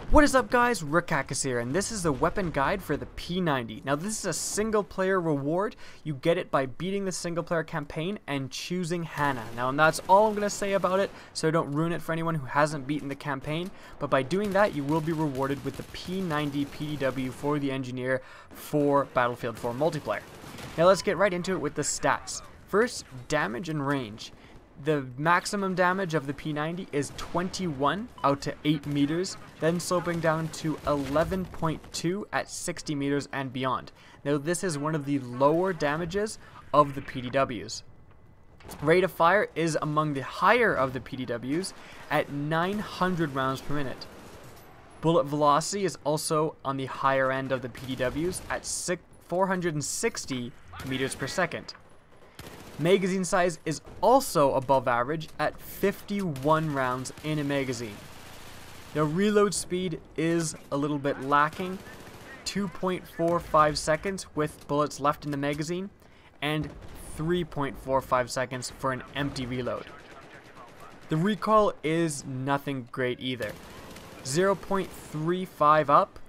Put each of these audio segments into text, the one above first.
What is up, guys? Rickackis here, and this is the weapon guide for the P90. Now, this is a single player reward. You get it by beating the single player campaign and choosing Hannah. Now, and that's all I'm going to say about it, so don't ruin it for anyone who hasn't beaten the campaign. But by doing that, you will be rewarded with the P90 PDW for the engineer for Battlefield 4 multiplayer. Now, let's get right into it with the stats. First, damage and range. The maximum damage of the P90 is 21 out to 8 meters, then sloping down to 11.2 at 60 meters and beyond. Now, this is one of the lower damages of the PDWs. Rate of fire is among the higher of the PDWs at 900 rounds per minute. Bullet velocity is also on the higher end of the PDWs at 460 meters per second. Magazine size is also above average at 51 rounds in a magazine. The reload speed is a little bit lacking, 2.45 seconds with bullets left in the magazine, and 3.45 seconds for an empty reload. The recoil is nothing great either. 0.35 up,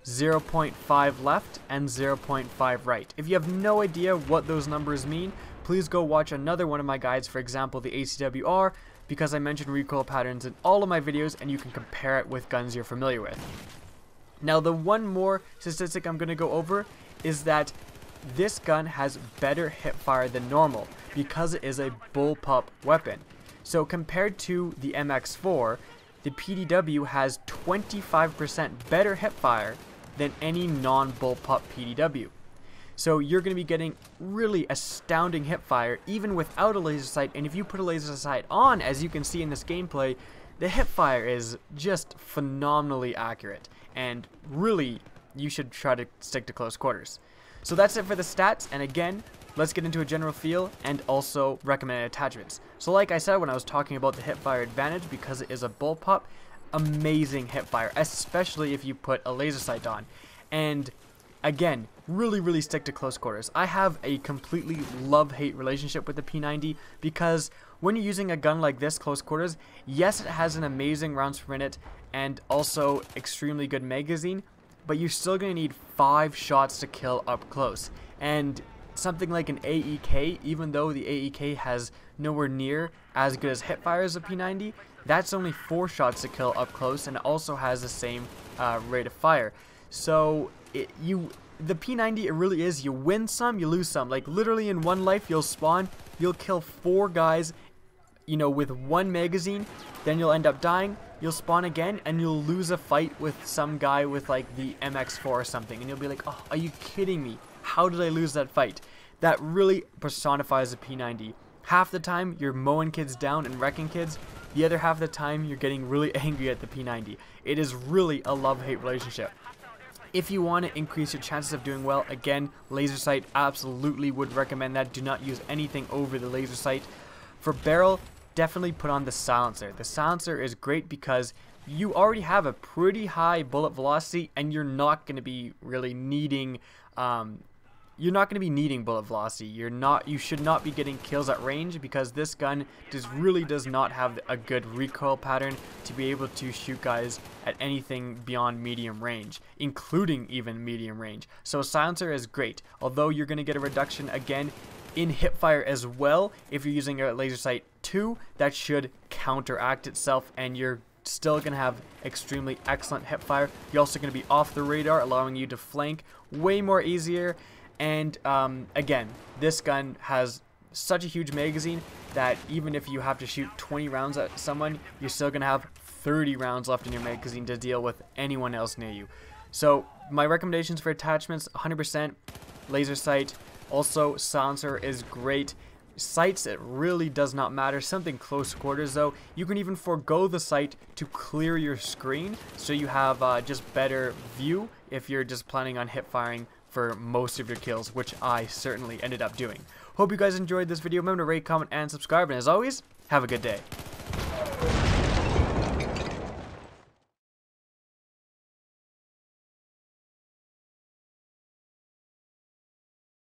0.5 left, and 0.5 right. If you have no idea what those numbers mean, please go watch another one of my guides, for example the ACWR, because I mentioned recoil patterns in all of my videos and you can compare it with guns you're familiar with. Now, the one more statistic I'm going to go over is that this gun has better hipfire than normal because it is a bullpup weapon. So compared to the MX4, the PDW has 25% better hipfire than any non-bullpup PDW. So you're going to be getting really astounding hipfire even without a laser sight, and if you put a laser sight on, as you can see in this gameplay, the hipfire is just phenomenally accurate, and really you should try to stick to close quarters. So that's it for the stats, and again, let's get into a general feel and also recommended attachments. So like I said when I was talking about the hipfire advantage, because it is a bullpup, amazing hipfire, especially if you put a laser sight on. And again, really stick to close quarters. I have a completely love-hate relationship with the P90 because when you're using a gun like this close quarters, yes, it has an amazing rounds per minute and also extremely good magazine, but you're still going to need 5 shots to kill up close. And something like an AEK, even though the AEK has nowhere near as good as hipfire as a P90, that's only 4 shots to kill up close, and it also has the same rate of fire. So the P90, it really is, you win some, you lose some. Like literally in one life you'll spawn, you'll kill 4 guys, you know, with 1 magazine, then you'll end up dying, you'll spawn again, and you'll lose a fight with some guy with like the MX4 or something, and you'll be like, oh, are you kidding me? How did I lose that fight? That really personifies the P90. Half the time you're mowing kids down and wrecking kids, the other half of the time you're getting really angry at the P90. It is really a love-hate relationship. If you want to increase your chances of doing well, again, laser sight, absolutely would recommend that. Do not use anything over the laser sight. For barrel, definitely put on the silencer. The silencer is great because you already have a pretty high bullet velocity and you're not going to be really needing bullet velocity. You should not be getting kills at range because this gun really does not have a good recoil pattern to be able to shoot guys at anything beyond medium range, including even medium range. So silencer is great, although you're going to get a reduction again in hipfire as well. If you're using a laser sight 2, that should counteract itself and you're still going to have extremely excellent hipfire. You're also going to be off the radar, allowing you to flank way more easier. And again, this gun has such a huge magazine that even if you have to shoot 20 rounds at someone, you're still going to have 30 rounds left in your magazine to deal with anyone else near you. So my recommendations for attachments, 100% laser sight. Also, silencer is great. Sights, it really does not matter. Something close quarters though, you can even forego the sight to clear your screen so you have just better view if you're just planning on hip firing for most of your kills, which I certainly ended up doing. Hope you guys enjoyed this video. Remember to rate, comment, and subscribe, and as always, have a good day.